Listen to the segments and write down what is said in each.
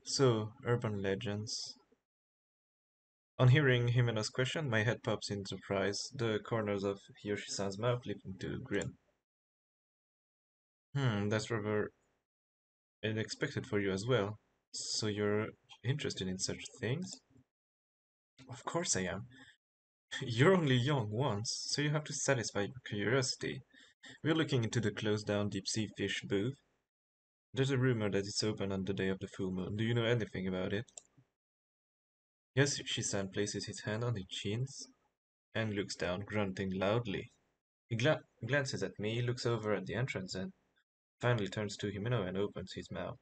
So, urban legends. On hearing Himena's question, my head pops in surprise, the corners of Yoshi-san's mouth leaping to a grin. That's rather unexpected for you as well. So you're interested in such things? Of course I am. You're only young once, so you have to satisfy your curiosity. We're looking into the closed down deep sea fish booth. There's a rumor that it's open on the day of the full moon. Do you know anything about it? Yes, Shisan places his hand on his chins and looks down, grunting loudly. He glances at me, looks over at the entrance, and finally turns to Himeno and opens his mouth.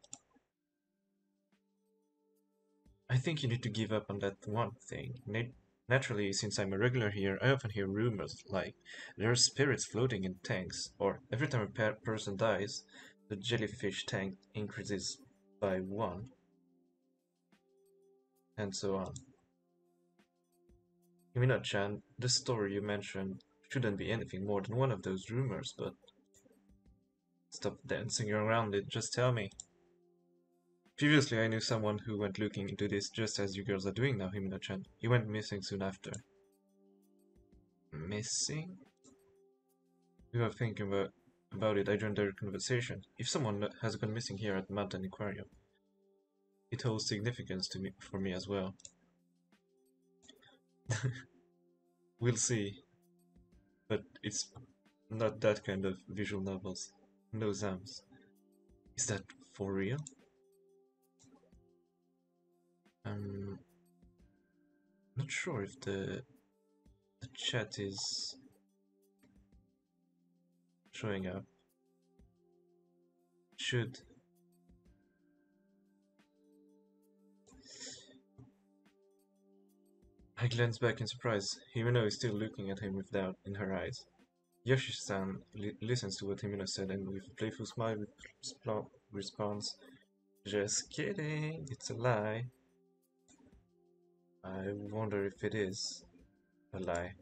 I think you need to give up on that one thing. Naturally, since I'm a regular here, I often hear rumors like there are spirits floating in tanks, or every time a person dies, the jellyfish tank increases by one, and so on. Himino-chan, the story you mentioned shouldn't be anything more than one of those rumors, but stop dancing around it, just tell me. Previously, I knew someone who went looking into this just as you girls are doing now, Himino-chan. He went missing soon after. Missing? We were thinking about it, I joined their conversation. If someone has gone missing here at the Mountain Aquarium, it holds significance to me for me as well. We'll see, but it's not that kind of visual novels. No Zams. Is that for real? I'm not sure if the chat is showing up. Should. I glance back in surprise. Himeno is still looking at him with doubt in her eyes. Yoshi-san listens to what Himeno said and with a playful smile responds, "Just kidding, it's a lie." I wonder if it is a lie.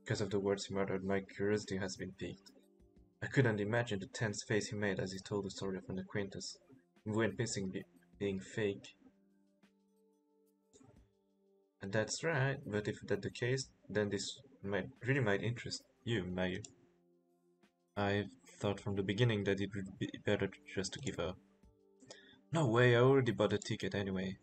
Because of the words he muttered, my curiosity has been piqued. I couldn't imagine the tense face he made as he told the story of an acquaintance who went missing being fake. And that's right, but if that's the case, then this really might interest you, Mayu. I thought from the beginning that it would be better just to give up. No way, I already bought a ticket anyway.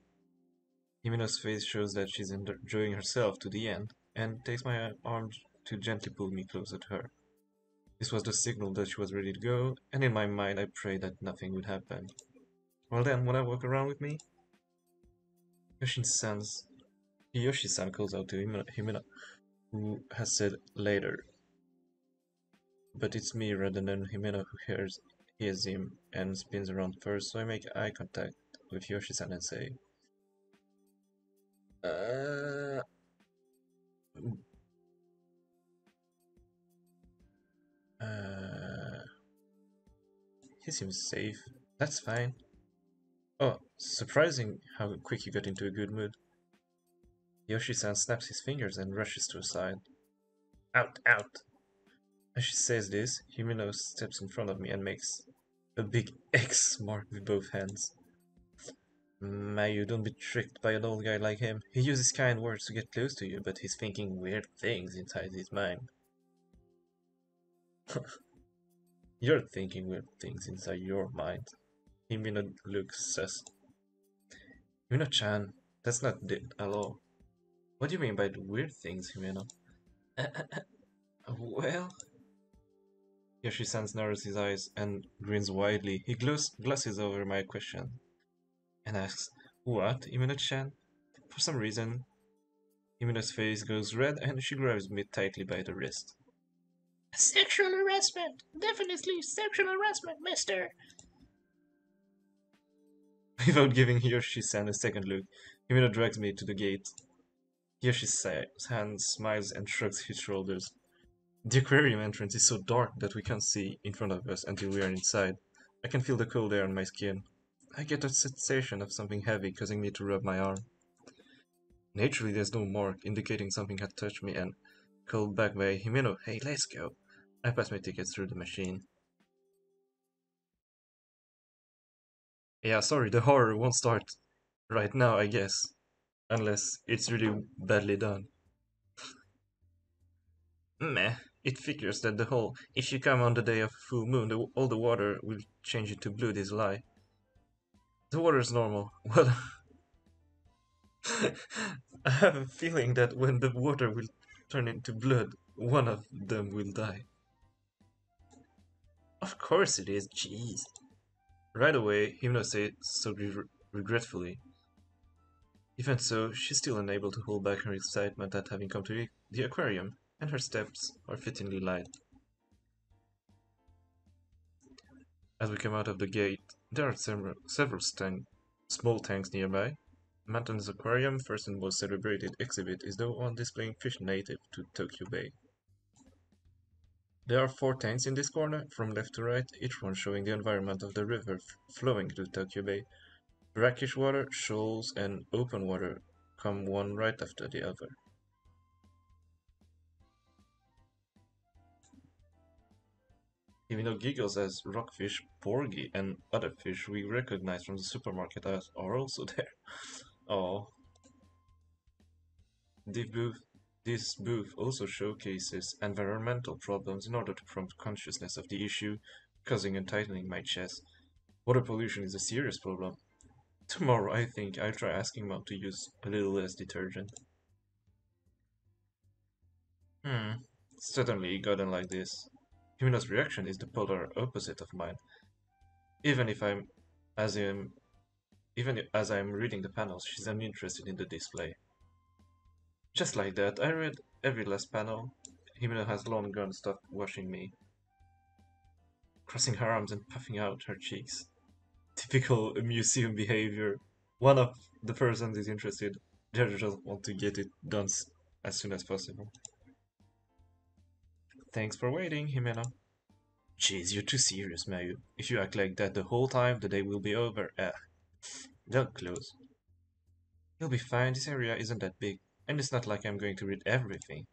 Himeno's face shows that she's enjoying herself to the end, and takes my arm to gently pull me closer to her. This was the signal that she was ready to go, and in my mind I prayed that nothing would happen. Well then, wanna walk around with me? Yoshin-san's Yoshi-san calls out to Himeno, who has said later, but it's me rather than Himeno who hears him and spins around first, so I make eye contact with Yoshi-san and say, uh, uh, he seems safe. That's fine. Oh, surprising how quick you got into a good mood. Yoshi-san snaps his fingers and rushes to her side. Out, out! As she says this, Himeno steps in front of me and makes a big X mark with both hands. Mayu, don't be tricked by an old guy like him. He uses kind words to get close to you, but he's thinking weird things inside his mind. You're thinking weird things inside your mind. Himeno looks sus. Himeno-chan, that's not it at all. What do you mean by the weird things, Himeno? Well... Yoshi-san narrows his eyes and grins widely. He glosses over my question and asks, "What, Himeno-chan?" For some reason, Himeno's face goes red and she grabs me tightly by the wrist. Sexual harassment! Definitely sexual harassment, mister! Without giving Yoshi-san a second look, Himeno drags me to the gate. Yoshi-san smiles and shrugs his shoulders. The aquarium entrance is so dark that we can't see in front of us until we are inside. I can feel the cold air on my skin. I get a sensation of something heavy causing me to rub my arm. Naturally, there's no mark indicating something had touched me and, called back by Himeno, "Hey, let's go." I pass my tickets through the machine. Yeah, sorry, the horror won't start right now, I guess. Unless it's really badly done. Meh. It figures that the whole if you come on the day of full moon, all the water will change into blood is a lie. The water is normal. Well, I have a feeling that when the water will turn into blood, one of them will die. Of course it is, jeez. Right away, Himno said so regretfully. Even so, she's still unable to hold back her excitement at having come to the aquarium, and her steps are fittingly light. As we come out of the gate, there are several small tanks nearby. Manton's aquarium, first and most celebrated exhibit, is the one displaying fish native to Tokyo Bay. There are 4 tanks in this corner, from left to right, each one showing the environment of the river flowing through Tokyo Bay. Brackish water, shoals, and open water come one right after the other. Even though giggles as rockfish, porgy, and other fish we recognize from the supermarket are also there. Oh, this booth, this booth also showcases environmental problems in order to prompt consciousness of the issue, causing and tightening my chest. Water pollution is a serious problem. Tomorrow I think I'll try asking Mom to use a little less detergent. Hmm, certainly gotten like this. Himina's reaction is the polar opposite of mine. Even if I'm, as in, even as I'm reading the panels, she's uninterested in the display. Just like that, I read every last panel. Himeno has long gone stopped watching me, crossing her arms and puffing out her cheeks. Typical museum behavior. One of the persons is interested, the other just want to get it done as soon as possible. Thanks for waiting, Himeno. Jeez, you're too serious, Mayu. If you act like that the whole time, the day will be over. They'll close. You'll be fine, this area isn't that big, and it's not like I'm going to read everything.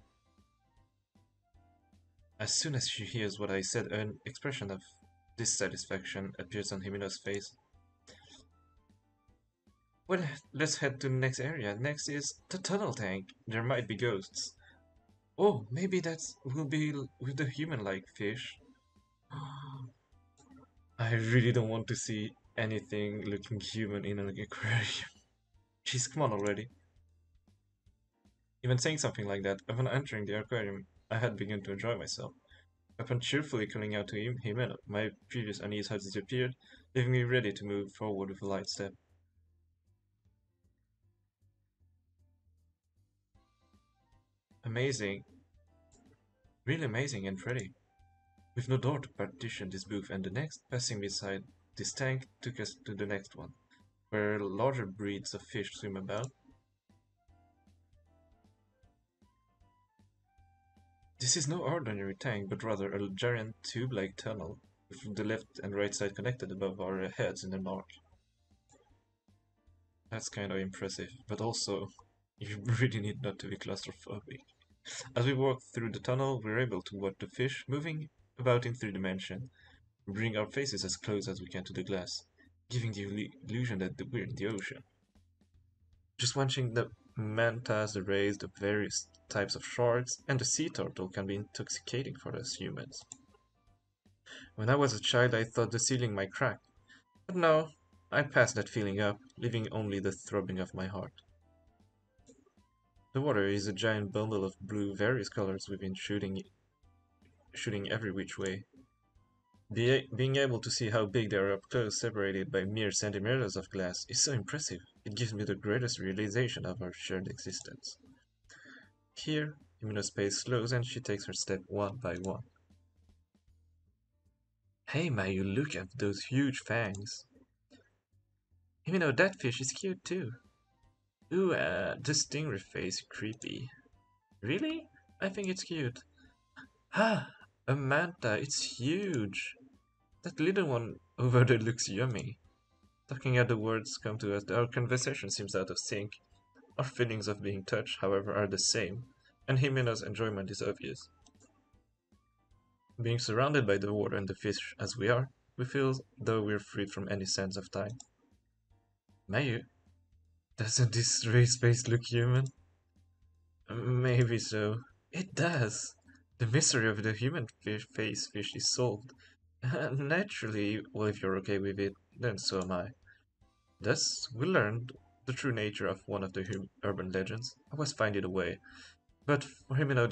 As soon as she hears what I said, an expression of dissatisfaction appears on Himeno's face. Well, let's head to the next area. Next is the tunnel tank. There might be ghosts. Oh, maybe that will be with the human-like fish. I really don't want to see anything looking human in an aquarium. Jeez, come on already. Even saying something like that, upon entering the aquarium, I had begun to enjoy myself. Upon cheerfully calling out to him, my previous unease had disappeared, leaving me ready to move forward with a light step. Amazing, really amazing and pretty. With no door to partition this booth and the next, passing beside this tank took us to the next one, where larger breeds of fish swim about. This is no ordinary tank, but rather a giant tube-like tunnel, with the left and right side connected above our heads in an arc. That's kind of impressive, but also, you really need not to be claustrophobic. As we walk through the tunnel, we're able to watch the fish moving about in 3 dimensions. We bring our faces as close as we can to the glass, giving the illusion that we're in the ocean. Just watching the mantas, the rays, the various types of sharks, and the sea turtle can be intoxicating for us humans. When I was a child, I thought the ceiling might crack, but no, I passed that feeling up, leaving only the throbbing of my heart. The water is a giant bundle of blue, various colors within shooting every which way. Being able to see how big they are up close, separated by mere centimeters of glass, is so impressive. It gives me the greatest realization of our shared existence. Here, Himeno's pace slows and she takes her step one by one. Hey Mayu, look at those huge fangs. Himeno, that fish is cute too. Ooh, the stingray face, creepy. Really? I think it's cute. Ah, a manta, it's huge. That little one over there looks yummy. Talking at the words come to us, our conversation seems out of sync. Our feelings of being touched, however, are the same, and Jimena's enjoyment is obvious. Being surrounded by the water and the fish as we are, we feel though we're freed from any sense of time. Mayu, doesn't this race face look human? Maybe so. It does. The mystery of the human face fish is solved. Naturally, well, if you're okay with it, then so am I. Thus, we learned the true nature of one of the urban legends. I was finding a way, but for Himeno,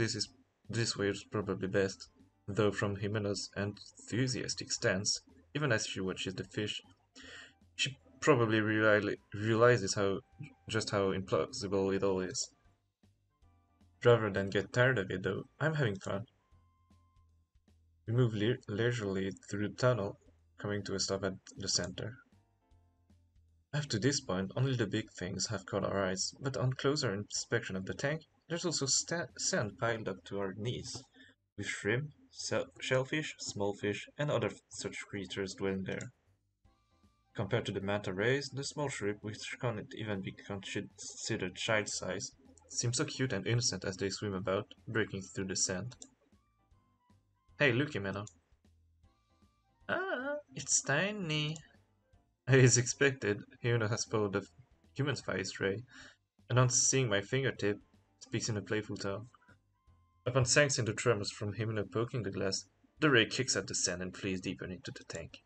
this way is probably best. Though from Himeno's enthusiastic stance, even as she watches the fish, she probably realizes how implausible it all is. Rather than get tired of it, though, I'm having fun. We move leisurely through the tunnel, coming to a stop at the center. Up to this point, only the big things have caught our eyes, but on closer inspection of the tank, there's also sand piled up to our knees, with shrimp, shellfish, small fish, and other such creatures dwelling there. Compared to the manta rays, the small shrimp, which can't even be considered child-size, seem so cute and innocent as they swim about, breaking through the sand. Hey, look, Jimeno. Ah, it's tiny. As expected, Himeno has followed the human's face ray, and on seeing my fingertip, speaks in a playful tone. Upon sensing the tremors from Himeno poking the glass, the ray kicks at the sand and flees deeper into the tank.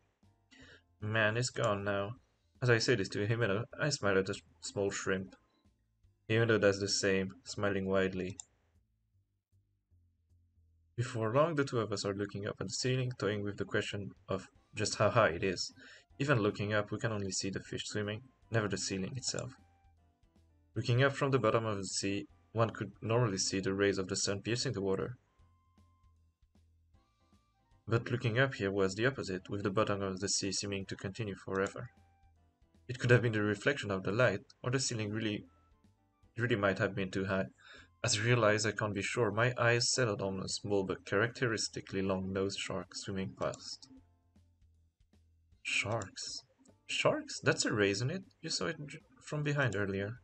Man is gone now. As I say this to Himeno, I smile at the small shrimp. Himeno does the same, smiling widely. Before long, the two of us are looking up at the ceiling, toying with the question of just how high it is. Even looking up, we can only see the fish swimming, never the ceiling itself. Looking up from the bottom of the sea, one could normally see the rays of the sun piercing the water. But looking up here was the opposite, with the bottom of the sea seeming to continue forever. It could have been the reflection of the light, or the ceiling really might have been too high. As I realize I can't be sure, my eyes settled on a small but characteristically long-nosed shark swimming past. Sharks? Sharks? That's a ray, isn't it? You saw it from behind earlier.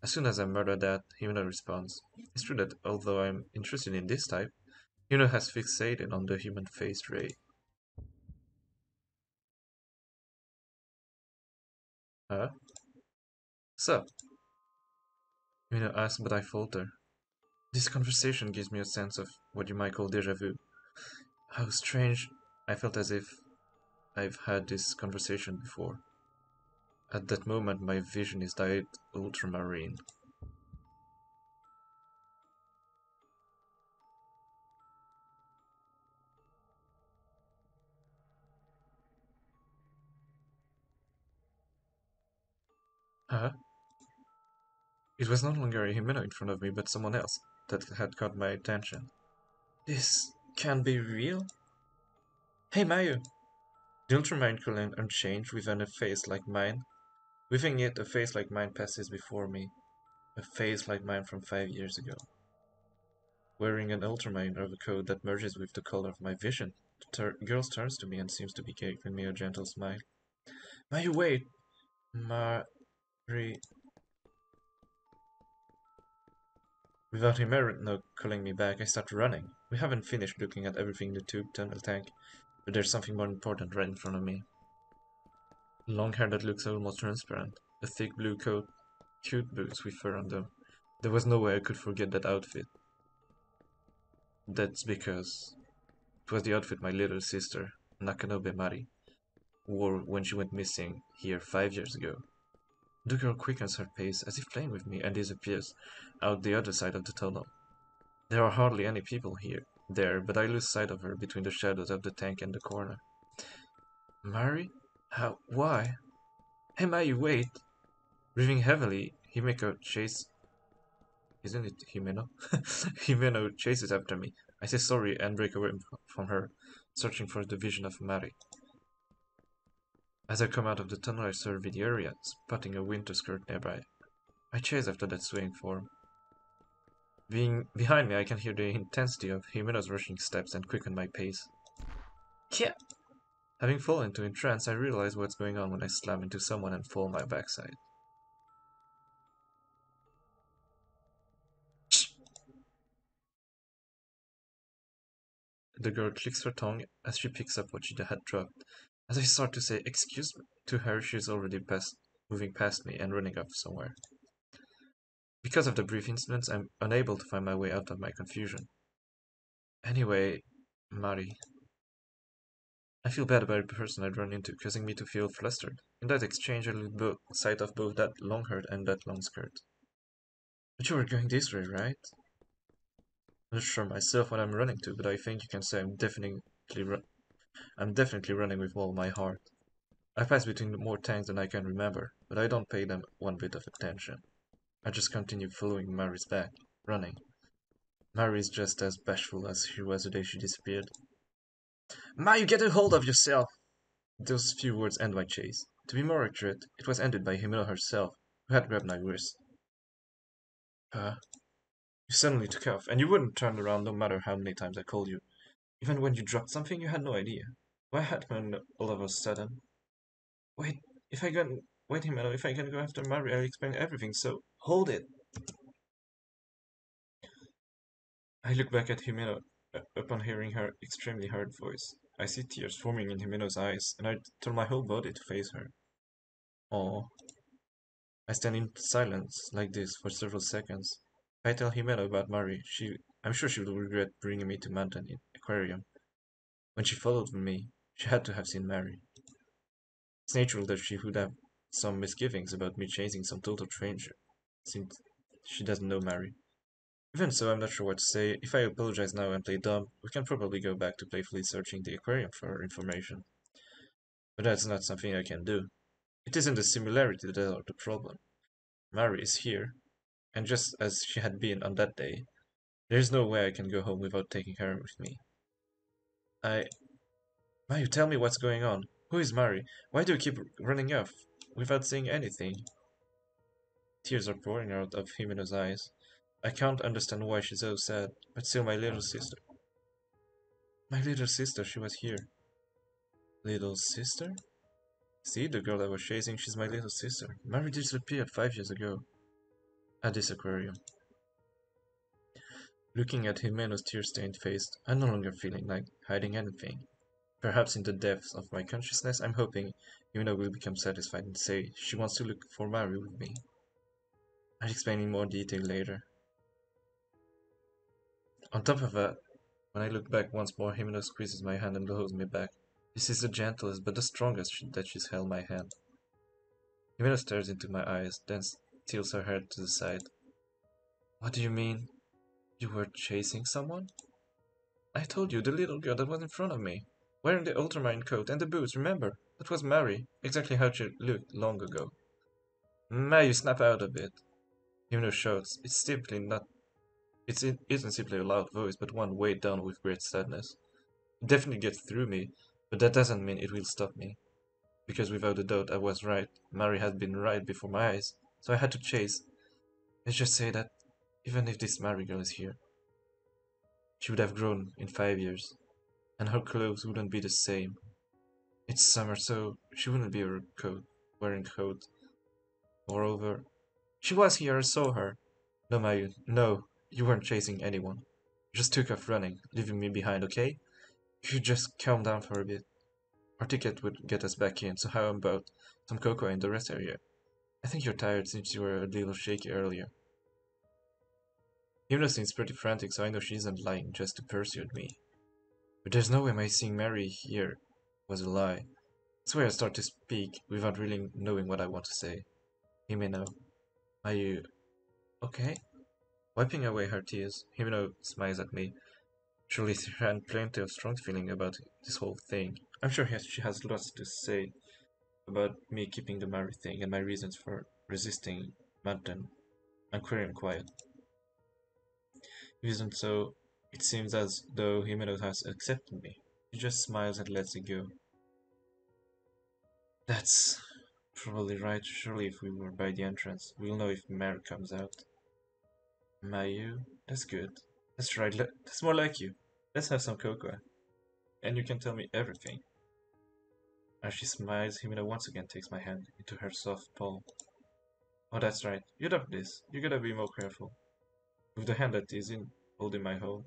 As soon as I murder that, Himeno responds. It's true that although I'm interested in this type, Himeno has fixated on the human-faced ray. Huh? So, Himeno asks, but I falter. This conversation gives me a sense of what you might call déjà vu. How strange. I felt as if I've had this conversation before. At that moment, my vision is dyed ultramarine. Huh? It was no longer a Himeno in front of me, but someone else that had caught my attention. This can't be real? Hey, Mayu! The ultramarine colon unchanged within a face like mine. Within it, a face like mine passes before me. A face like mine from 5 years ago. Wearing an ultramarine overcoat that merges with the color of my vision, the girl turns to me and seems to be giving me a gentle smile. Mayu, wait! Mari... Without Himeno calling me back, I start running. We haven't finished looking at everything in the tube tunnel tank, but there's something more important right in front of me. Long hair that looks almost transparent, a thick blue coat, cute boots with fur on them. There was no way I could forget that outfit. That's because it was the outfit my little sister, Nakanobe Mari, wore when she went missing here 5 years ago. The girl quickens her pace as if playing with me and disappears out the other side of the tunnel. There are hardly any people there, but I lose sight of her between the shadows of the tank and the corner. Mari? How? Why? Hey, Mayu, wait! Breathing heavily, Himeko chases. Isn't it Himeno? Himeno chases after me. I say sorry and break away from her, searching for the vision of Mari. As I come out of the tunnel, I survey the area, spotting a winter skirt nearby. I chase after that swaying form. Being behind me, I can hear the intensity of Himeno's rushing steps and quicken my pace. Yeah! Having fallen into a trance, I realize what's going on when I slam into someone and fall on my backside. The girl clicks her tongue as she picks up what she had dropped. As I start to say "excuse me" to her, she's already past moving past me and running off somewhere. Because of the brief incidents, I'm unable to find my way out of my confusion. Anyway, Mari, I feel bad about the person I'd run into, causing me to feel flustered. In that exchange, I lose sight of both that long hair and that long skirt. But you were going this way, right? I'm not sure myself what I'm running to, but I think you can say I'm definitely running with all my heart. I pass between more tanks than I can remember, but I don't pay them one bit of attention. I just continue following Mary's back, running. Mary is just as bashful as she was the day she disappeared. Ma, you get a hold of yourself! Those few words end my chase. To be more accurate, it was ended by Himeno herself, who had grabbed my wrist. You suddenly took off, and you wouldn't turn around no matter how many times I called you. Even when you dropped something, you had no idea. What happened all of a sudden? Wait, if I can... Wait, Himeno, if I can go after Mari, I'll explain everything, so... Hold it! I look back at Himeno upon hearing her extremely hard voice. I see tears forming in Himeno's eyes, and I turn my whole body to face her. Oh, I stand in silence like this for several seconds. If I tell Himeno about Mari, I'm sure she will regret bringing me to Mountain Aquarium. When she followed me, she had to have seen Mari. It's natural that she would have some misgivings about me chasing some total stranger, since she doesn't know Mari. Even so, I'm not sure what to say. If I apologize now and play dumb, we can probably go back to playfully searching the aquarium for information. But that's not something I can do. It isn't the similarity that are the problem. Mari is here, and just as she had been on that day, there is no way I can go home without taking her with me. I... Mayu, tell me what's going on. Who is Mari? Why do you keep running off without saying anything? Tears are pouring out of Himeno's eyes. I can't understand why she's so sad, but still my little sister. My little sister, she was here. Little sister? See, the girl I was chasing, she's my little sister. Mary disappeared 5 years ago. At this aquarium. Looking at Jimeno's tear-stained face, I'm no longer feeling like hiding anything. Perhaps in the depths of my consciousness, I'm hoping Jimeno will become satisfied and say she wants to look for Mary with me. I'll explain in more detail later. On top of that, when I look back once more, Jimeno squeezes my hand and holds me back. This is the gentlest but the strongest that she's held my hand. Jimeno stares into my eyes, then tilts her head to the side. What do you mean? You were chasing someone? I told you, the little girl that was in front of me. Wearing the ultramarine coat and the boots, remember? That was Mary, exactly how she looked long ago. You snap out of it. Himno shouts. It isn't simply a loud voice, but one weighed down with great sadness. It definitely gets through me, but that doesn't mean it will stop me. Because without a doubt I was right. Mary had been right before my eyes, so I had to chase. Let's just say that even if this Mary girl is here, she would have grown in 5 years, and her clothes wouldn't be the same. It's summer, so she wouldn't be wearing coat. Moreover, she was here, I saw her. No, Mayu, no, you weren't chasing anyone. You just took off running, leaving me behind, okay? You should just calm down for a bit. Our ticket would get us back in, so how about some cocoa in the rest area? I think you're tired since you were a little shaky earlier. Himno seems pretty frantic, so I know she isn't lying just to persuade me. But there's no way my seeing Mary here was a lie. That's why I start to speak without really knowing what I want to say. Himeno, are you okay? Wiping away her tears, Himeno smiles at me. Surely she had plenty of strong feeling about this whole thing. I'm sure she has lots to say about me keeping the Mary thing and my reasons for resisting Mountain and querying quiet. If it isn't so, it seems as though Himeno has accepted me. She just smiles and lets it go. That's probably right. Surely if we were by the entrance, we'll know if Mary comes out. Mayu? That's good. That's right, that's more like you. Let's have some cocoa. And you can tell me everything. As she smiles, Himeno once again takes my hand into her soft palm. Oh, that's right. You love this. You gotta be more careful. With the hand that is holding my hold,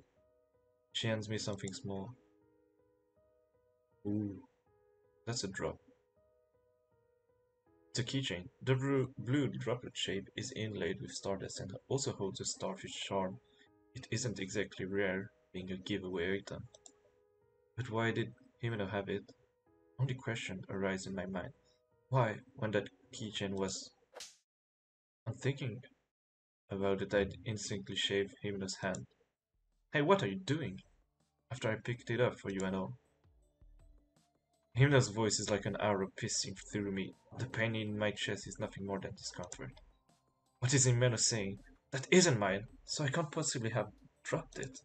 she hands me something small. Ooh, that's a drop. It's a keychain. The blue droplet shape is inlaid with stardust and also holds a starfish charm. It isn't exactly rare, being a giveaway item. But why did Himeno have it? Only question arises in my mind. Why, when that keychain was... I'm thinking about it, I'd instantly shave Himeno's hand. Hey, what are you doing? After I picked it up for you and all. Himeno's voice is like an arrow piercing through me. The pain in my chest is nothing more than discomfort. What is Himeno saying? That isn't mine, so I can't possibly have dropped it.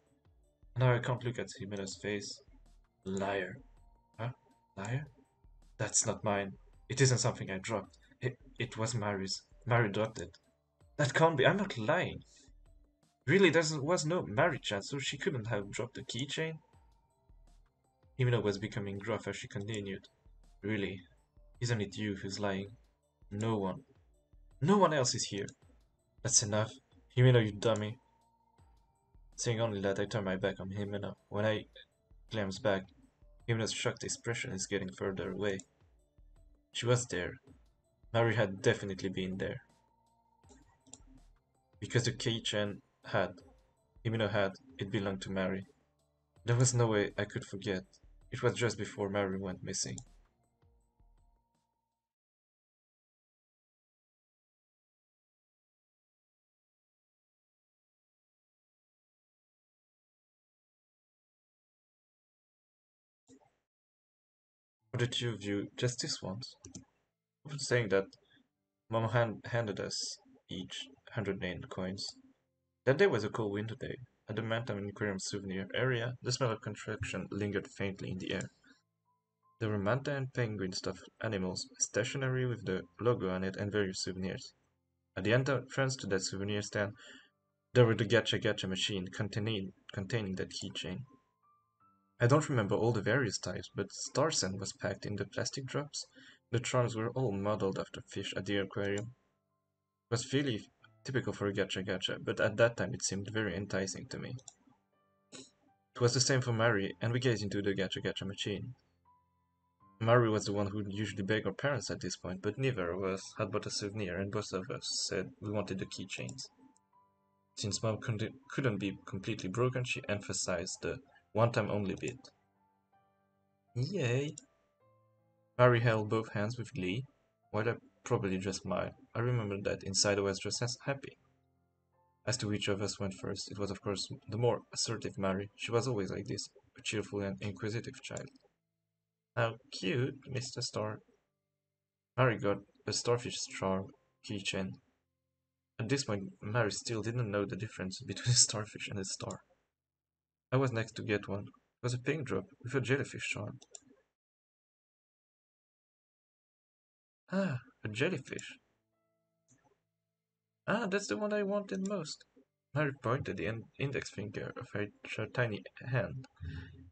Now I can't look at Himeno's face. Liar. Huh? Liar? That's not mine. It isn't something I dropped. It was Mary's. Mary dropped it. That can't be. I'm not lying. Really, there was no Mary chat, so she couldn't have dropped the keychain? Himeno was becoming gruff as she continued. Really, isn't it you who's lying? No one. No one else is here. That's enough. Himeno, you dummy. Saying only that, I turn my back on Himeno. When I glance back, Himeno's shocked expression is getting further away. She was there. Mary had definitely been there. Because the keychain Himeno had, it belonged to Mary. There was no way I could forget. It was just before Mary went missing. Or did you view just this once? I was saying that Mom handed us each 100 named coins. That day was a cold winter day. At the Mantam Aquarium souvenir area, the smell of construction lingered faintly in the air. There were manta and penguin stuffed animals, stationery with the logo on it, and various souvenirs. At the entrance to that souvenir stand, there were the Gacha Gacha machine containing that keychain. I don't remember all the various types, but Star Sand was packed in the plastic drops. The charms were all modeled after fish at the aquarium. It was fairly typical for a Gacha Gacha, but at that time it seemed very enticing to me. It was the same for Mari, and we gazed into the Gacha Gacha machine. Mari was the one who would usually beg our parents at this point, but neither of us had bought a souvenir, and both of us said we wanted the keychains. Since Mom couldn't be completely broken, she emphasized the one-time only bit. Yay! Mary held both hands with glee, while I probably just smiled. I remembered that inside I was just as happy. As to which of us went first, it was of course the more assertive Mary. She was always like this, a cheerful and inquisitive child. How cute, Mr. Star. Mary got a starfish charm keychain. At this point, Mary still didn't know the difference between a starfish and a star. I was next to get one. It was a pink drop with a jellyfish charm. Ah, a jellyfish. Ah, that's the one I wanted most. Mary pointed the index finger of her tiny hand,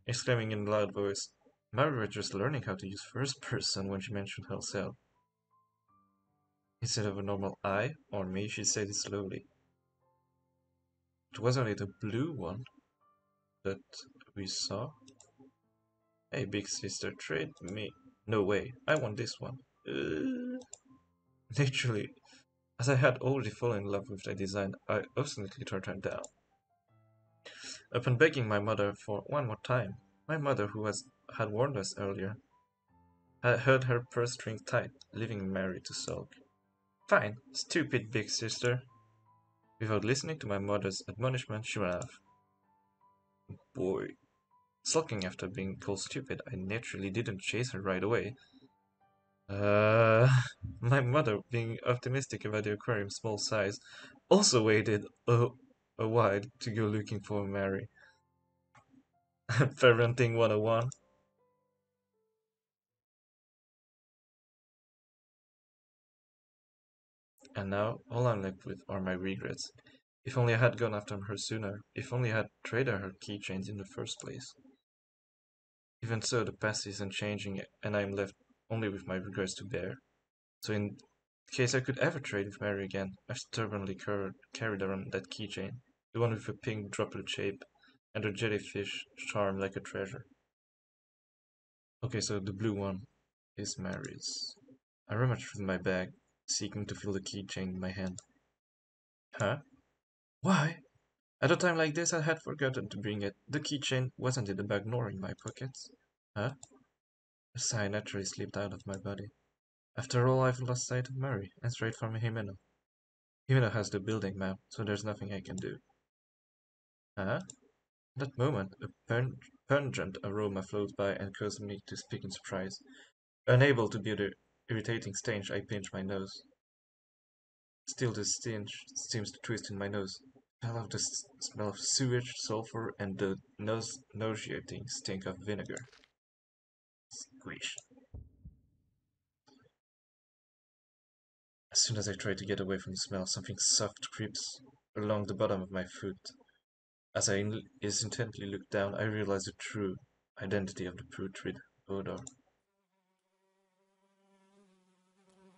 exclaiming in a loud voice. Mary was just learning how to use first person when she mentioned herself. Instead of a normal I or me, she said it slowly. It was only the blue one that we saw. Hey, big sister, trade me. No way, I want this one. Literally, as I had already fallen in love with the design, I obstinately turned her down. Upon begging my mother for one more time, my mother, who had warned us earlier, had held her purse string tight, leaving Mary to sulk. Fine, stupid big sister. Without listening to my mother's admonishment, she ran off. Boy. Sulking after being called stupid, I naturally didn't chase her right away. My mother, being optimistic about the aquarium's small size, also waited a while to go looking for Mary. Parenting 101. And now, all I'm left with are my regrets. If only I had gone after her sooner. If only I had traded her keychains in the first place. Even so, the past isn't changing, and I'm left only with my regrets to bear. So in case I could ever trade with Mary again, I stubbornly carried around that keychain, the one with a pink droplet shape, and a jellyfish charm like a treasure. Okay, so the blue one is Mary's. I rummaged through my bag, seeking to feel the keychain in my hand. Huh? Why? At a time like this, I had forgotten to bring it. The keychain wasn't in the bag nor in my pockets. Huh? A sigh naturally slipped out of my body. After all, I've lost sight of Murray and strayed from Jimeno. Jimeno has the building map, so there's nothing I can do. Huh? At that moment, a pungent aroma floats by and causes me to speak in surprise. Unable to bear the irritating stench, I pinch my nose. Still, the stench seems to twist in my nose. I love the smell of sewage, sulfur, and the nauseating stink of vinegar. Squish. As soon as I try to get away from the smell, something soft creeps along the bottom of my foot. As I intently look down, I realize the true identity of the putrid odor.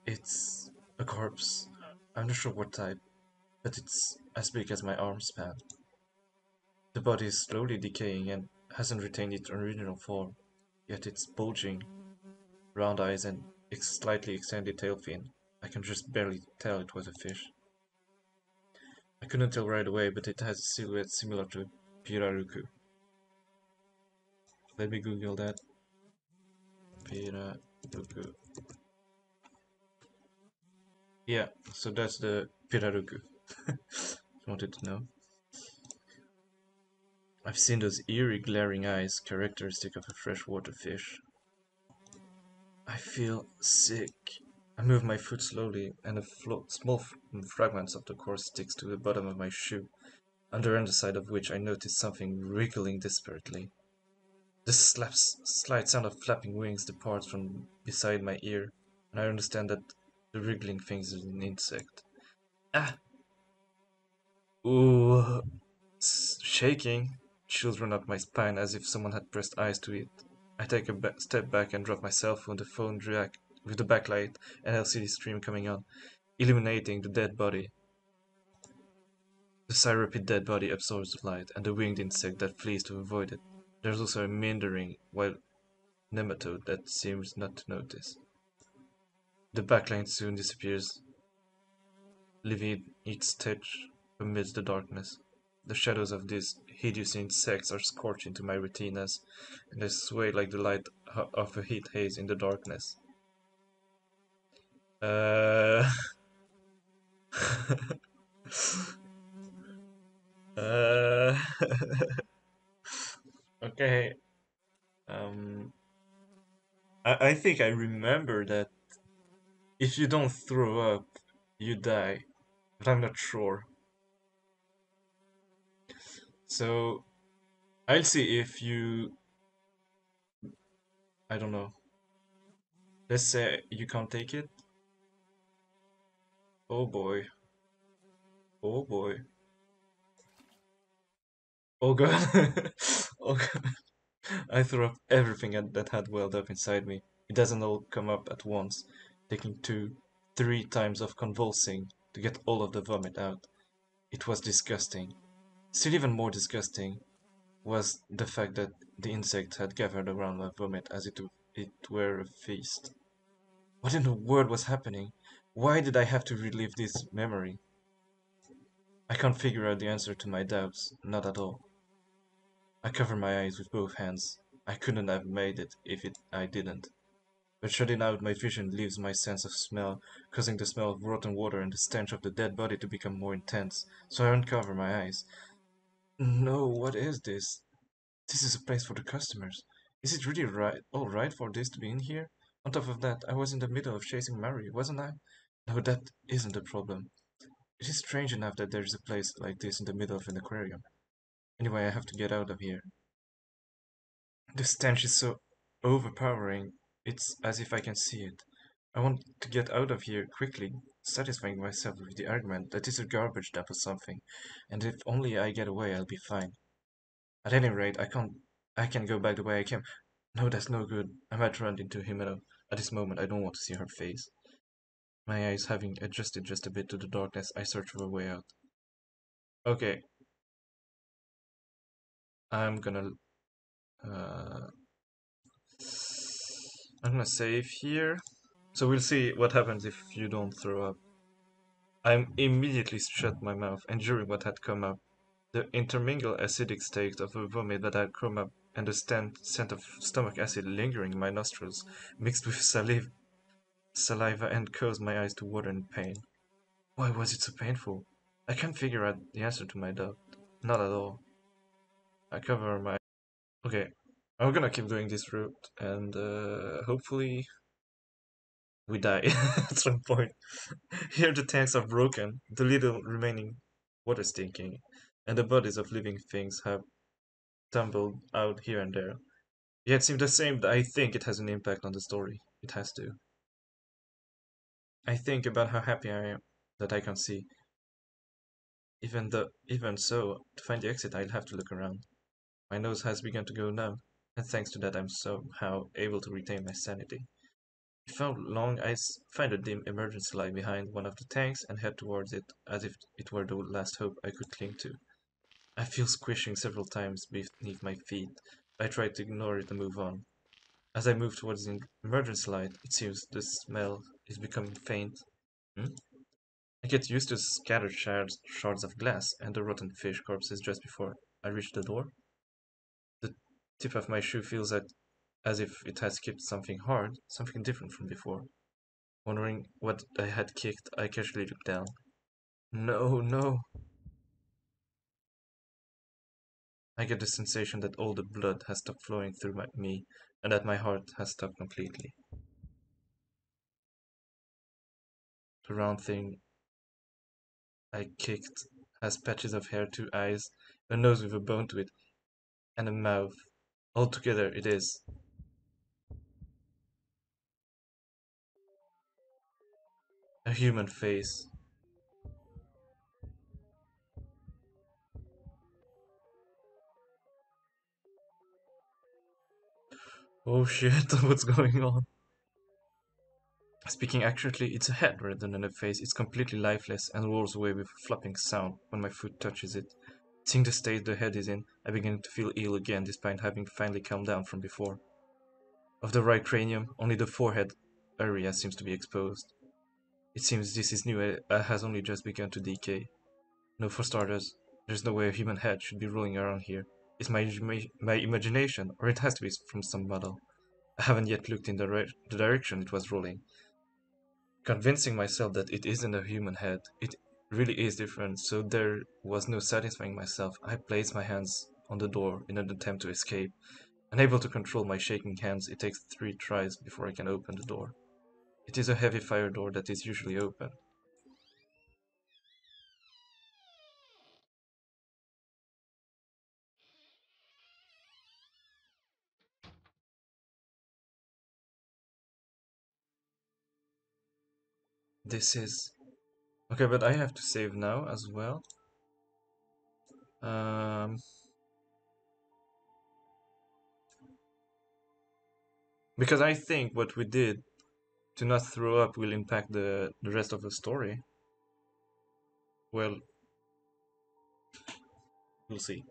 It's a corpse. I'm not sure what type, but it's as big as my arm span. The body is slowly decaying and hasn't retained its original form, yet its bulging, round eyes and slightly extended tail fin. I can just barely tell it was a fish. I couldn't tell right away, but it has a silhouette similar to Piraruku. Let me Google that. Piraruku. Yeah, so that's the Piraruku. Wanted to know. I've seen those eerie glaring eyes characteristic of a freshwater fish. I feel sick. I move my foot slowly, and a small fragments of the core sticks to the bottom of my shoe, on the underside of which I notice something wriggling desperately. The slight sound of flapping wings departs from beside my ear, and I understand that the wriggling thing is an insect. Ah! Ooh! Shaking. Chills run up my spine as if someone had pressed ice to it. I take a step back and drop my cell phone. The phone react with the backlight and LCD stream coming on, illuminating the dead body. The Cyrupid dead body absorbs the light, and the winged insect that flees to avoid it. There's also a meandering wild nematode that seems not to notice. The backlight soon disappears, leaving its touch amidst the darkness. The shadows of these hideous insects are scorched into my retinas, and they sway like the light of a heat haze in the darkness. Uh... uh... okay. Um... I think I remember that if you don't throw up, you die, but I'm not sure. So I'll see if you. I don't know. Let's say you can't take it. Oh boy. Oh boy. Oh god. Oh god. I threw up everything that had welled up inside me. It doesn't all come up at once, taking two, three times of convulsing to get all of the vomit out. It was disgusting. Still even more disgusting was the fact that the insect had gathered around my vomit as it were a feast. What in the world was happening? Why did I have to relive this memory? I can't figure out the answer to my doubts, not at all. I cover my eyes with both hands. I couldn't have made it if I didn't. But shutting out my vision leaves my sense of smell, causing the smell of rotten water and the stench of the dead body to become more intense, so I uncover my eyes. No, what is this? This is a place for the customers. Is it really all right for this to be in here? On top of that, I was in the middle of chasing Mary, wasn't I? No, that isn't the problem. It is strange enough that there is a place like this in the middle of an aquarium. Anyway, I have to get out of here. The stench is so overpowering, it's as if I can see it. I want to get out of here quickly, satisfying myself with the argument that it's a garbage dump or something, and if only I get away, I'll be fine. At any rate, I can go back the way I came. No, that's no good. I might run into Himeno. At this moment, I don't want to see her face. My eyes having adjusted just a bit to the darkness, I search for a way out. Okay, I'm gonna uh, I'm gonna save here. So we'll see what happens if you don't throw up. I immediately shut my mouth, enduring what had come up. The intermingled acidic state of a vomit that had come up and the scent of stomach acid lingering in my nostrils mixed with saliva and caused my eyes to water in pain. Why was it so painful? I can't figure out the answer to my doubt. Not at all. I cover my... Okay, I'm gonna keep doing this route and hopefully we die at some point. Here the tanks are broken, the little remaining water stinking, and the bodies of living things have tumbled out here and there. Yet seem the same. I think it has an impact on the story. It has to. I think about how happy I am that I can see. Even so, to find the exit, I'll have to look around. My nose has begun to go numb, and thanks to that, I'm somehow able to retain my sanity. Before long, find a dim emergency light behind one of the tanks and head towards it as if it were the last hope I could cling to. I feel squishing several times beneath my feet. I try to ignore it and move on. As I move towards the emergency light, it seems the smell is becoming faint. Hmm? I get used to scattered shards of glass and the rotten fish corpses just before I reach the door. The tip of my shoe feels as if it has kicked something hard, something different from before. Wondering what I had kicked, I casually look down. No, no. I get the sensation that all the blood has stopped flowing through me and that my heart has stopped completely. The round thing I kicked has patches of hair, two eyes, a nose with a bone to it, and a mouth. Altogether, it is a human face. Oh shit, what's going on? Speaking accurately, it's a head rather than a face. It's completely lifeless and rolls away with a flopping sound when my foot touches it. Seeing the state the head is in, I begin to feel ill again despite having finally calmed down from before. Of the right cranium, only the forehead area seems to be exposed. It seems this is new, has only just begun to decay. No, for starters, there's no way a human head should be rolling around here. It's my imagination, or it has to be from some model. I haven't yet looked in the direction it was rolling. Convincing myself that it isn't a human head, it really is different, so there was no satisfying myself. I placed my hands on the door in an attempt to escape. Unable to control my shaking hands, it takes 3 tries before I can open the door. It is a heavy fire door that is usually open. This is... Okay, but I have to save now as well. Um, because I think what we did to not throw up will impact the rest of the story. Well, we'll see.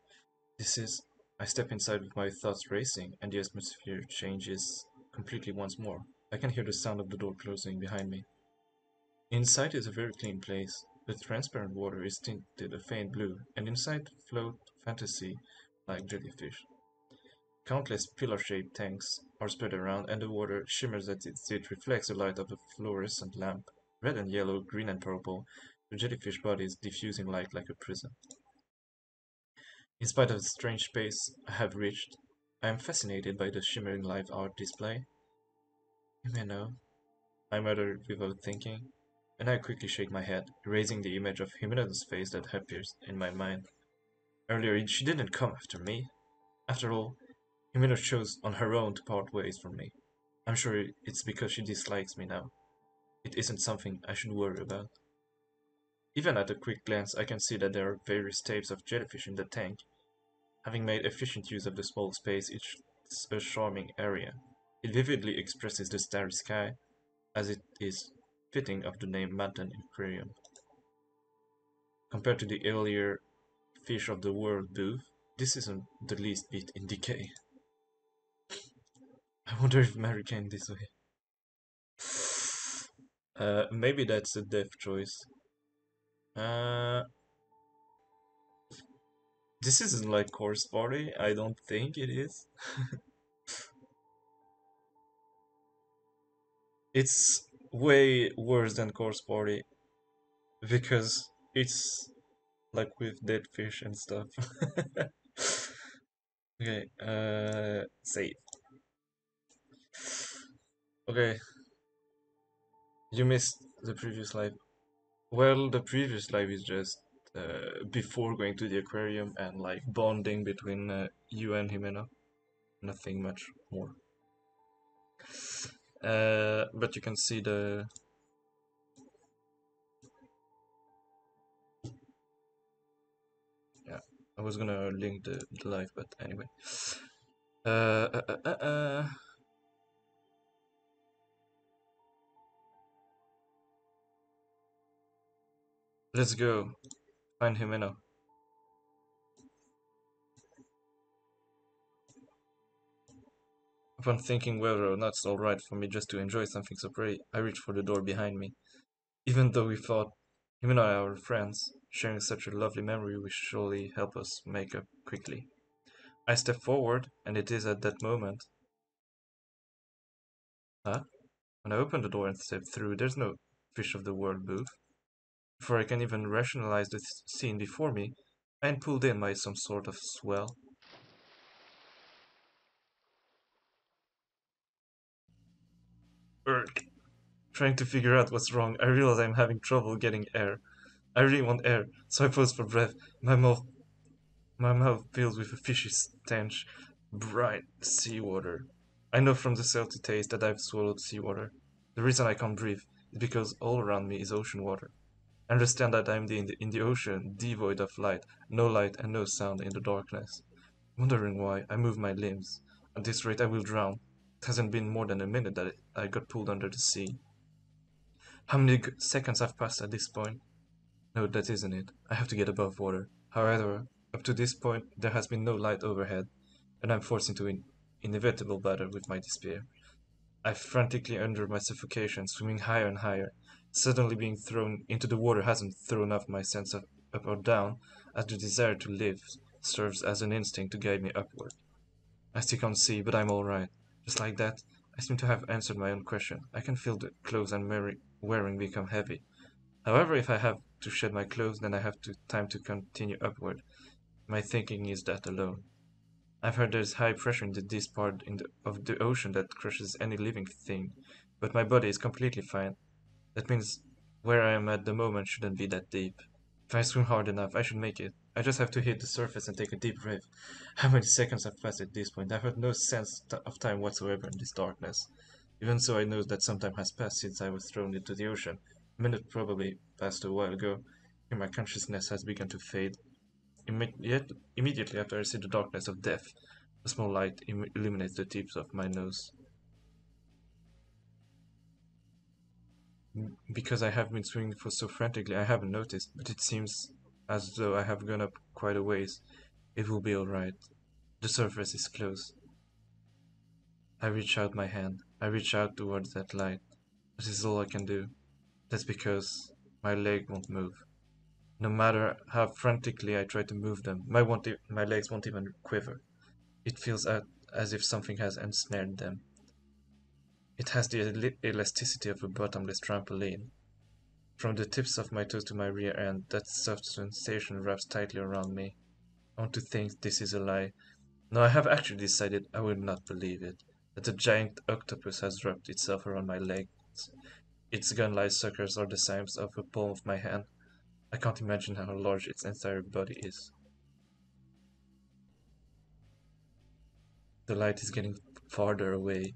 This is... I step inside with my thoughts racing, and the atmosphere changes completely once more. I can hear the sound of the door closing behind me. Inside is a very clean place. The transparent water is tinted a faint blue, and inside float fantasy-like jellyfish. Countless pillar-shaped tanks are spread around, and the water shimmers as it reflects the light of a fluorescent lamp. Red and yellow, green and purple, the jellyfish bodies diffusing light like a prism. In spite of the strange space I have reached, I am fascinated by the shimmering live art display. You may know, I muttered without thinking, and I quickly shake my head, erasing the image of Jimeneza's face that appears in my mind. Earlier, she didn't come after me. After all, Jimena chose on her own to part ways from me. I'm sure it's because she dislikes me now. It isn't something I should worry about. Even at a quick glance, I can see that there are various types of jellyfish in the tank. Having made efficient use of the small space, it's a charming area. It vividly expresses the starry sky, as it is fitting of the name Mountain Aquarium. Compared to the earlier fish of the world booth, this isn't the least bit in decay. I wonder if Mary came this way. Maybe that's a deaf choice. Uh, this isn't like Course Party. I don't think it is. It's way worse than Course Party because it's like with dead fish and stuff. Okay, save. Okay, you missed the previous life. Well, the previous life is just before going to the aquarium and like bonding between you and Jimena. Nothing much more. But you can see the. Yeah, I was gonna link the live, but anyway. Uh, uh, uh, uh, uh. Let's go find Jimena. Upon thinking whether or not it's alright for me just to enjoy something so pretty, I reached for the door behind me. Even though we thought him and I are friends, sharing such a lovely memory will surely help us make up quickly. I step forward, and it is at that moment. Huh? When I open the door and step through, there's no fish of the world booth. Before I can even rationalize the scene before me, I am pulled in by some sort of swell. Urgh. Trying to figure out what's wrong, I realize I'm having trouble getting air. I really want air, so I pause for breath. My mouth fills with a fishy stench, bright seawater. I know from the salty taste that I've swallowed seawater. The reason I can't breathe is because all around me is ocean water. I understand that I'm in the ocean, devoid of light, no light and no sound in the darkness. Wondering why, I move my limbs. At this rate I will drown. It hasn't been more than a minute that I got pulled under the sea. How many seconds have passed at this point? No, that isn't it. I have to get above water. However, up to this point, there has been no light overhead, and I'm forced into an inevitable battle with my despair. I frantically endure my suffocation, swimming higher and higher. Suddenly being thrown into the water hasn't thrown off my sense of up or down, as the desire to live serves as an instinct to guide me upward. I still can't see, but I'm alright. Just like that, I seem to have answered my own question. I can feel the clothes I'm wearing become heavy. However, if I have to shed my clothes, then I have time to continue upward. My thinking is that alone. I've heard there's high pressure in the deep part of the ocean that crushes any living thing, but my body is completely fine. That means where I am at the moment shouldn't be that deep. If I swim hard enough, I should make it. I just have to hit the surface and take a deep breath. How many seconds have passed at this point? I've had no sense of time whatsoever in this darkness. Even so, I know that some time has passed since I was thrown into the ocean. A minute probably passed a while ago, and my consciousness has begun to fade. Yet, immediately after I see the darkness of death, a small light illuminates the tips of my nose. Because I have been swimming for so frantically, I haven't noticed, but it seems as though I have gone up quite a ways. It will be alright. The surface is close. I reach out my hand. I reach out towards that light. That is all I can do. That's because my leg won't move. No matter how frantically I try to move them, my legs won't even quiver. It feels as if something has ensnared them. It has the elasticity of a bottomless trampoline. From the tips of my toes to my rear end, that soft sensation wraps tightly around me. I want to think this is a lie. No, I have actually decided I will not believe it. That a giant octopus has wrapped itself around my legs. Its gun-like suckers are the size of a palm of my hand. I can't imagine how large its entire body is. The light is getting farther away.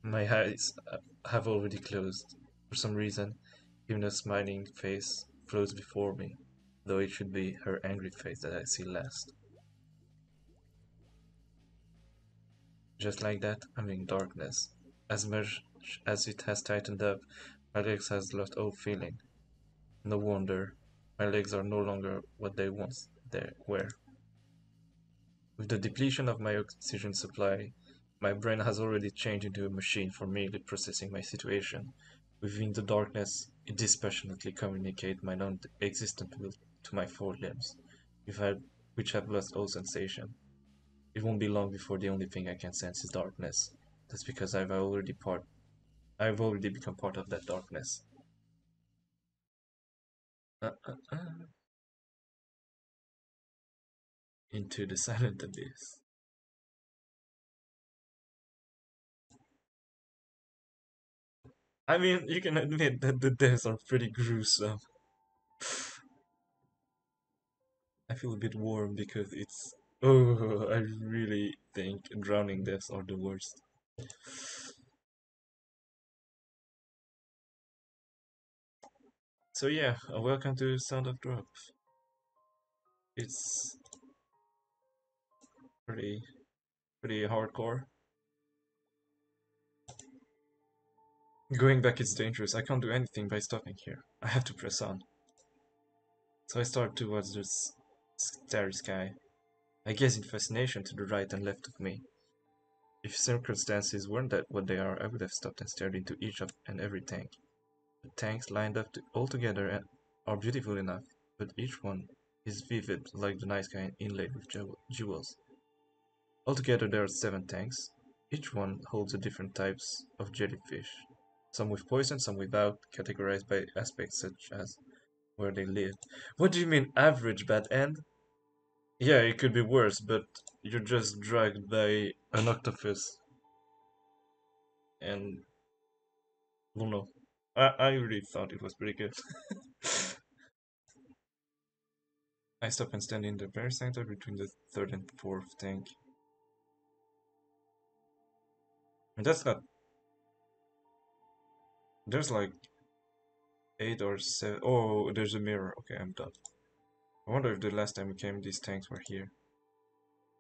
My eyes have already closed. For some reason, even a smiling face floats before me, though it should be her angry face that I see last. Just like that, I'm in darkness. As much as it has tightened up, my legs has lost all feeling. No wonder. My legs are no longer what they once were. With the depletion of my oxygen supply, my brain has already changed into a machine for merely processing my situation. Within the darkness, it dispassionately communicates my non-existent will to my forelimbs, which have lost all sensation. It won't be long before the only thing I can sense is darkness. That's because I've already become part of that darkness. Uh, uh, uh. Into the silent abyss. I mean, you can admit that the deaths are pretty gruesome. I feel a bit warm because it's. Oh, I really think drowning deaths are the worst. So yeah, welcome to Sound of Drop. It's pretty pretty hardcore. Going back is dangerous. I can't do anything by stopping here. I have to press on. So I start towards this starry sky. I gaze in fascination to the right and left of me. If circumstances weren't that what they are, I would have stopped and stared into each of and every tank. The tanks lined up all together and are beautiful enough, but each one is vivid like the night sky inlaid with jewels. Altogether there are 7 tanks. Each one holds a different types of jellyfish, some with poison, some without, categorized by aspects such as where they live. What do you mean average bad end? Yeah, it could be worse, but you're just dragged by an octopus and I don't know. I really thought it was pretty good. I stop and stand in the very center between the third and fourth tank. And that's not. There's like 8 or 7. Oh, there's a mirror. Okay, I'm done. I wonder if the last time we came, these tanks were here.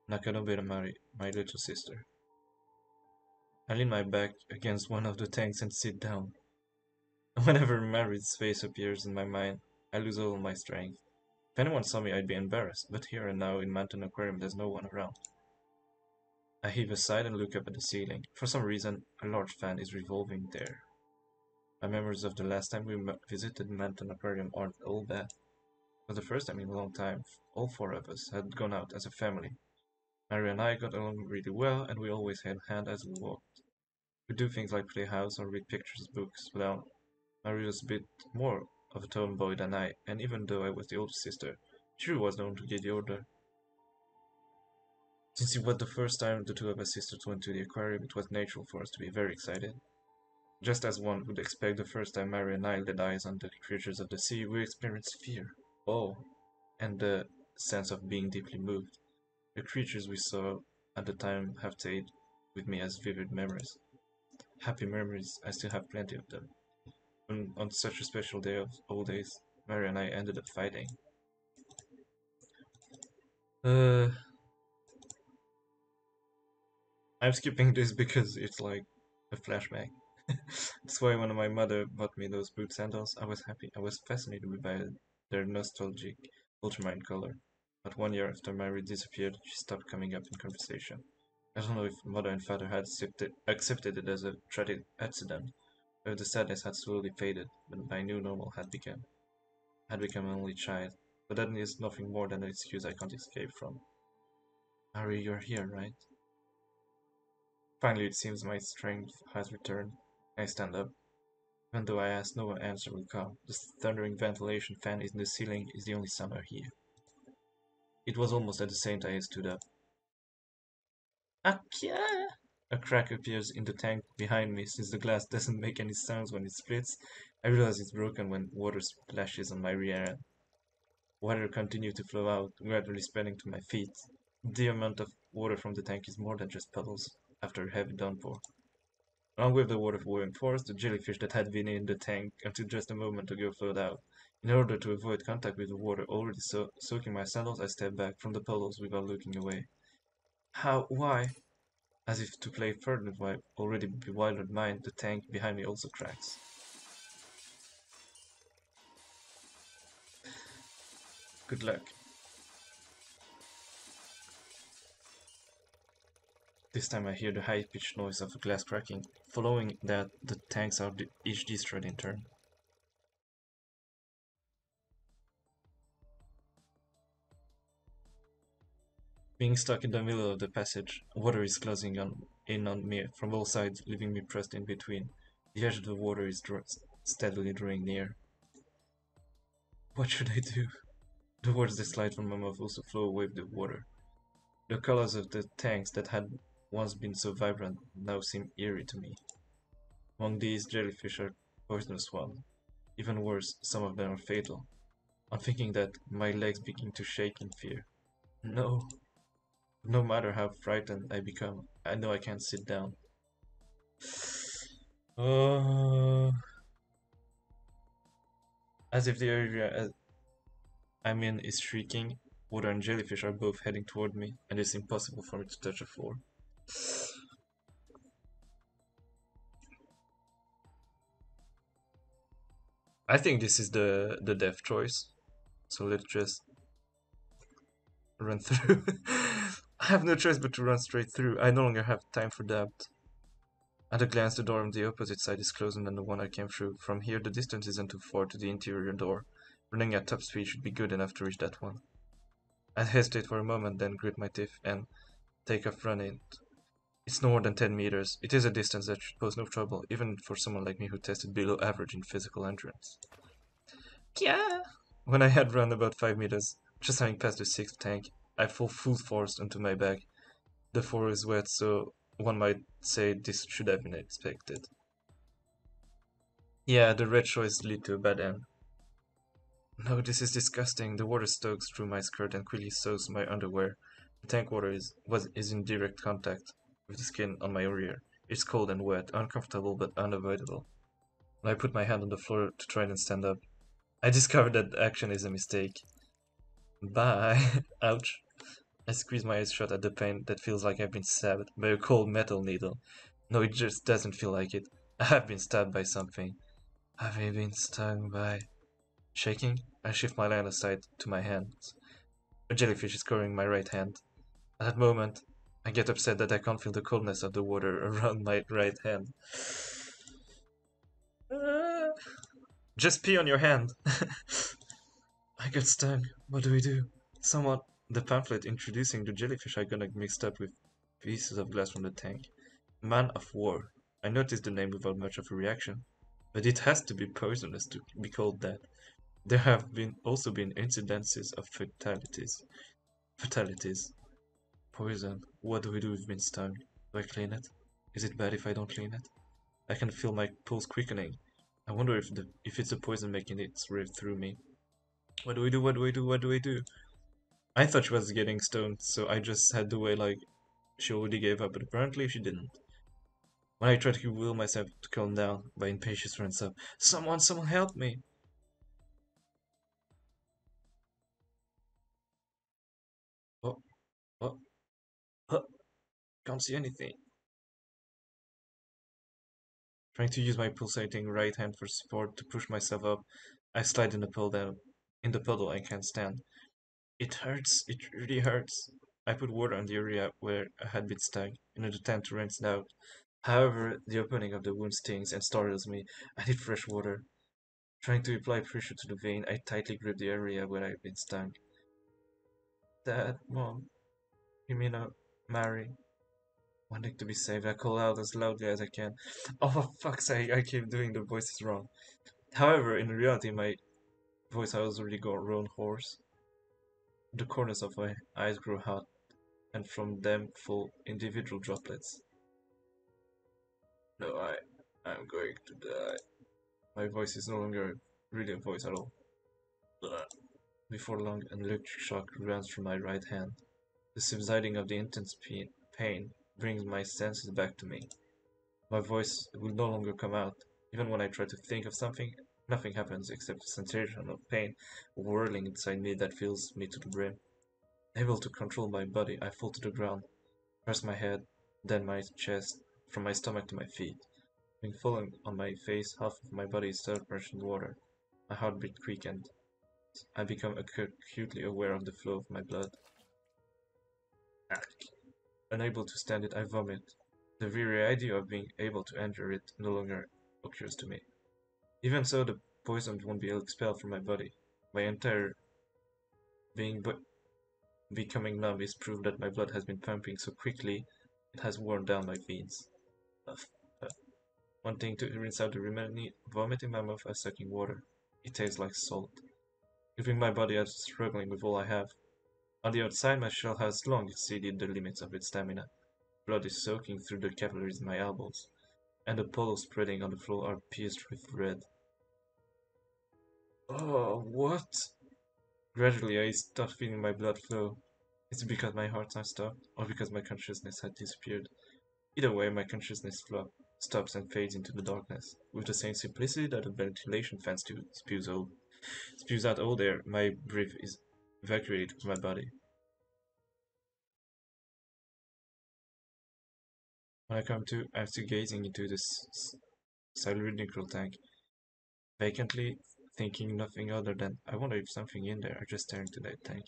Nakanobe Mari, my little sister. I lean my back against one of the tanks and sit down. Whenever Mari's face appears in my mind, I lose all my strength. If anyone saw me, I'd be embarrassed, but here and now in Mountain Aquarium, there's no one around. I heave a sigh and look up at the ceiling. For some reason, a large fan is revolving there. My memories of the last time we visited Mountain Aquarium aren't all bad. It was the first time in a long time all 4 of us had gone out as a family. Mary and I got along really well, and we always had a hand as we walked. We do things like play house or read pictures books. Well, Mary was a bit more of a tomboy than I, and even though I was the older sister, she was known to get the older. Since it was the first time the 2 of us sisters went to the aquarium, it was natural for us to be very excited. Just as one would expect the first time Mary and I laid eyes on the creatures of the sea, we experienced fear, awe, and the sense of being deeply moved. The creatures we saw at the time have stayed with me as vivid memories. Happy memories, I still have plenty of them. On such a special day of all days, Mary and I ended up fighting. Uh, I'm skipping this because it's like a flashback. That's why when my mother bought me those boot sandals, I was happy. I was fascinated by their nostalgic ultramarine color. But 1 year after Mary disappeared, she stopped coming up in conversation. I don't know if mother and father had accepted it as a tragic accident, or if the sadness had slowly faded, but my new normal had become an only child. But that is nothing more than an excuse I can't escape from. Mary, you're here, right? Finally, it seems my strength has returned. I stand up. Even though I ask, no answer will come. The thundering ventilation fan in the ceiling is the only sound I hear. It was almost at the same time I stood up. Akia! A crack appears in the tank behind me. Since the glass doesn't make any sounds when it splits, I realize it's broken when water splashes on my rear end. Water continued to flow out, gradually spreading to my feet. The amount of water from the tank is more than just puddles after a heavy downpour. Along with the water flowing force, the jellyfish that had been in the tank until just a moment ago flowed out. In order to avoid contact with the water already soaking my sandals, I stepped back from the puddles without looking away. How? Why? As if to play further with my already bewildered mind, the tank behind me also cracks. Good luck. This time I hear the high-pitched noise of a glass cracking. Following that, the tanks are each destroyed in turn. Being stuck in the middle of the passage, water is closing in on me from all sides, leaving me pressed in between. The edge of the water is steadily drawing near. What should I do? The words that slide from my mouth also flow away with the water. The colors of the tanks that had once been so vibrant now seem eerie to me. Among these, jellyfish are poisonous ones. Even worse, some of them are fatal. I'm thinking that my legs begin to shake in fear. No, no matter how frightened I become, I know I can't sit down. Uh, as if the area I'm in is shrieking, water and jellyfish are both heading toward me, and it's impossible for me to touch the floor. I think this is the death choice, so let's just run through. I have no choice but to run straight through. I no longer have time for doubt. At a glance, the door on the opposite side is closer than the one I came through. From here, the distance isn't too far to the interior door. Running at top speed should be good enough to reach that one. I hesitate for a moment, then grit my teeth and take off running. It's no more than 10 meters. It is a distance that should pose no trouble, even for someone like me who tested below average in physical endurance. Yeah. When I had run about 5 meters, just having passed the sixth tank, I fall full force onto my back. The floor is wet, so one might say this should have been expected. Yeah, the red choice lead to a bad end. No, this is disgusting. The water soaks through my skirt and quickly soaks my underwear. The tank water is in direct contact with the skin on my rear. It's cold and wet, uncomfortable but unavoidable. When I put my hand on the floor to try and stand up, I discover that action is a mistake. Bye. Ouch. I squeeze my eyes shut at the pain that feels like I've been stabbed by a cold metal needle. No, it just doesn't feel like it. I have been stabbed by something. Have I been stung by... Shaking, I shift my line aside to my hands. A jellyfish is covering my right hand. At that moment, I get upset that I can't feel the coldness of the water around my right hand. Just pee on your hand. I got stung. What do we do? Someone... The pamphlet introducing the jellyfish I got mixed up with pieces of glass from the tank. Man of War. I noticed the name without much of a reaction. But it has to be poisonous to be called that. There have also been incidences of fatalities. Fatalities. Poison. What do we do with being stung? Do I clean it? Is it bad if I don't clean it? I can feel my pulse quickening. I wonder if it's the poison making its way through me. What do we do? What do we do? What do we do? I thought she was getting stoned, so I just had to wait like she already gave up, but apparently she didn't. When I try to will myself to calm down, my impatience runs up. Someone help me! Oh, oh, oh, can't see anything. Trying to use my pulsating right hand for support to push myself up, I slide in the puddle I can't stand. It hurts, it really hurts. I put water on the area where I had been stung, in an attempt to rinse it out. However, the opening of the wound stings and startles me. I need fresh water. Trying to apply pressure to the vein, I tightly grip the area where I've been stung. Dad, Mom, give me no Mary. Wanting to be saved, I call out as loudly as I can. Oh, for fuck's sake, I keep doing the voices wrong. However, in reality, my voice has already grown hoarse. The corners of my eyes grow hot, and from them fall individual droplets. No, I'm going to die. My voice is no longer really a voice at all. Before long, an electric shock runs through my right hand. The subsiding of the intense pain brings my senses back to me. My voice will no longer come out. Even when I try to think of something, nothing happens except a sensation of pain whirling inside me that fills me to the brim. Able to control my body, I fall to the ground, press my head, then my chest, from my stomach to my feet. When falling on my face, half of my body is submerged in water. My heartbeat quickened. I become acutely aware of the flow of my blood. Unable to stand it, I vomit. The very idea of being able to endure it no longer occurs to me. Even so, the poison won't be expelled from my body. My entire being becoming numb is proof that my blood has been pumping so quickly it has worn down my veins. Ugh, ugh. Wanting to rinse out the remaining vomit in my mouth, I sucking water. It tastes like salt. Leaving my body as struggling with all I have. On the outside, my shell has long exceeded the limits of its stamina. Blood is soaking through the capillaries in my elbows, and the puddles spreading on the floor are pierced with red. Oh, what? Gradually, I start feeling my blood flow. Is it because my heart has stopped, or because my consciousness had disappeared? Either way, my consciousness stops and fades into the darkness. With the same simplicity that a ventilation fan spews out old air, my breath is evacuated from my body. When I come to, I'm still gazing into this cylindrical tank, vacantly, thinking nothing other than, I wonder if something in there are just staring to that tank.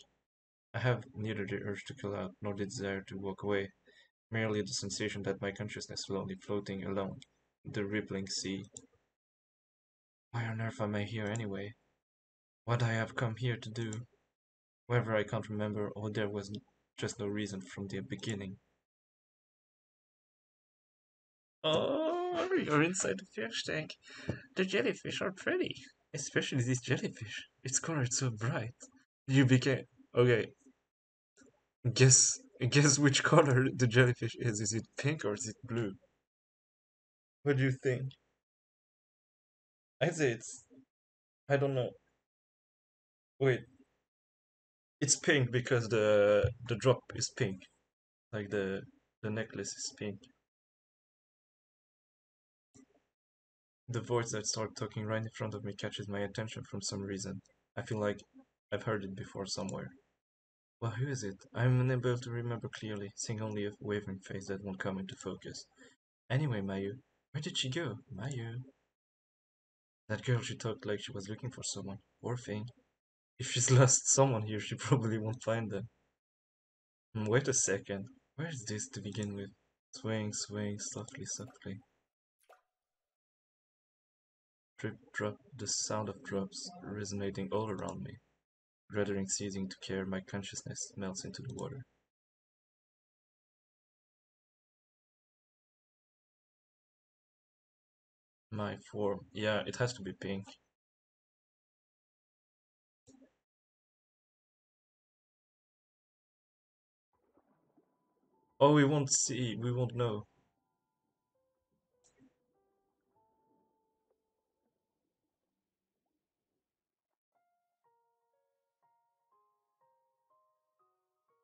I have neither the urge to call out nor the desire to walk away, merely the sensation that my consciousness is only floating along the rippling sea. Why on earth am I here anyway? What I have come here to do? Whether I can't remember or there was just no reason from the beginning. Oh, you're inside the fish tank. The jellyfish are pretty. Especially this jellyfish. It's colored so bright. You became... Okay, guess which color the jellyfish is. Is it pink or is it blue? What do you think? I say it's... I don't know. Wait, it's pink because the drop is pink. Like the necklace is pink. The voice that started talking right in front of me catches my attention from some reason. I feel like I've heard it before somewhere. Well, who is it? I'm unable to remember clearly, seeing only a wavering face that won't come into focus. Anyway, Mayu, where did she go? Mayu. That girl, she talked like she was looking for someone. Poor thing. If she's lost someone here, she probably won't find them. Wait a second. Where is this to begin with? Swaying, swaying, softly, softly. Drip, drop, the sound of drops resonating all around me. Gradually ceasing to care, my consciousness melts into the water. My form. Yeah, it has to be pink. Oh, we won't see. We won't know.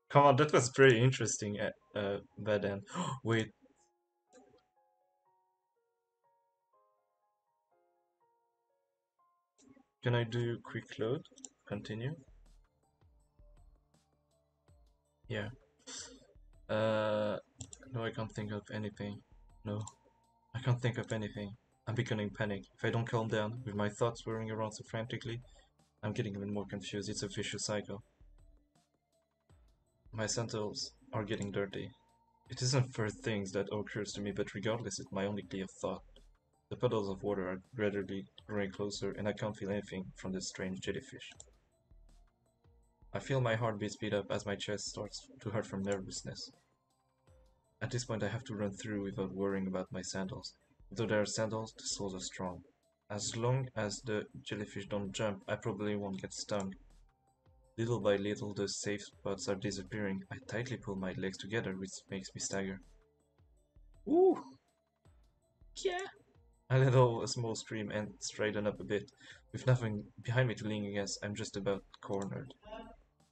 Come on, that was pretty interesting by then. Wait, can I do quick load? Continue? Yeah. Uh, no, I can't think of anything. No, I can't think of anything. I'm becoming panic. If I don't calm down, with my thoughts whirring around so frantically, I'm getting even more confused. It's a vicious cycle. My sandals are getting dirty. It isn't first things that occurs to me, but regardless, it's my only clear thought. The puddles of water are gradually growing closer, and I can't feel anything from this strange jellyfish. I feel my heartbeat speed up as my chest starts to hurt from nervousness. At this point, I have to run through without worrying about my sandals. Though they are sandals, the soles are strong. As long as the jellyfish don't jump, I probably won't get stung. Little by little, the safe spots are disappearing. I tightly pull my legs together, which makes me stagger. Ooh! Yeah. I let out a small scream and straighten up a bit. With nothing behind me to lean against, I'm just about cornered.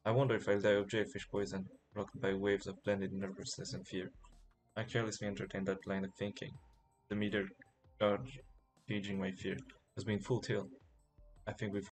I wonder if I'll die of jellyfish poison, rocked by waves of blended nervousness and fear. I carelessly entertained that line of thinking. The meter gauge gauging my fear has been full tilt. I think we've